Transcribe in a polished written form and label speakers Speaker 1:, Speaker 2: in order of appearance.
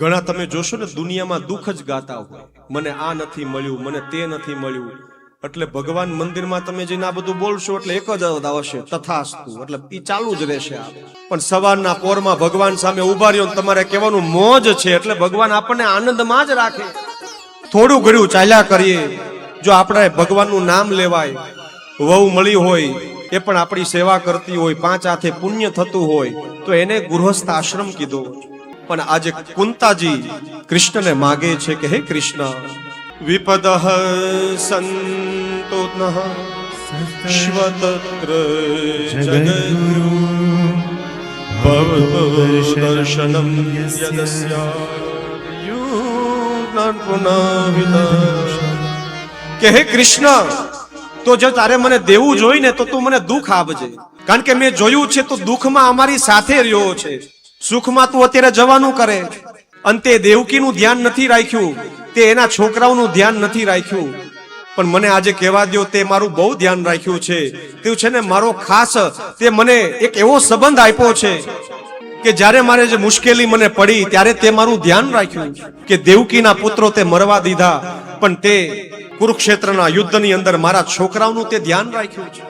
Speaker 1: ઘણા તમે જોશો ને દુનિયામાં દુઃખ જ ગાતા હોય, મને આ નથી મળ્યું, મને તે નથી મળ્યું. એટલે ભગવાન મંદિરમાં તમે જઈને આ બધું બોલશો એટલે એક જ અર્થ આવશે, તથાસ્તુ. એટલે એ ચાલુ જ રહેશે. પણ સવારના પોરમાં ભગવાન સામે ઉભા રહ્યો તમારે કહેવાનું મોજ છે. એટલે ભગવાન આપણને આનંદમાં જ રાખે. થોડું ઘડ્યું ચાલ્યા કરીએ. જો આપણે ભગવાનનું નામ લેવાય, વહુ મળી હોય એ પણ આપણી સેવા કરતી હોય, 5 હાથે પુણ્ય થતું હોય તો એને ગૃહસ્થ આશ્રમ કીધો. પણ આજે કુંતાજી કૃષ્ણને માગે છે કે હે કૃષ્ણ, વિપદઃ સંતો નઃ શ્વતત્ર જગદ્ગુરુ ભવ દર્શનમ યદસ્યા યુનાન પુનઃ. કે હે કૃષ્ણ, તો જો તારે મને દેવું જોઈ ને તો તું મને દુઃખ આપજે. કારણ કે મેં જોયું છે તો દુઃખમાં અમારી સાથે રહ્યો છે, સુખમાં તું અત્યારે જવાનું કરે. અંતે દેવકીનું ધ્યાન નથી રાખ્યું, તે એના છોકરાઓનું ધ્યાન નથી રાખ્યું. પણ મને આજે કહેવા દો, તે મારું બહુ ધ્યાન રાખ્યું છે. તે છે ને મારો ખાસ, તે મને એક એવો સંબંધ આપ્યો છે કે જ્યારે મારે જે મુશ્કેલી મને પડી ત્યારે તે મારું ધ્યાન રાખ્યું. કે દેવકીના પુત્રો તે મરવા દીધા, પણ તે કુરુક્ષેત્રના યુદ્ધની અંદર મારા છોકરાઓનું તે ધ્યાન રાખ્યું છે.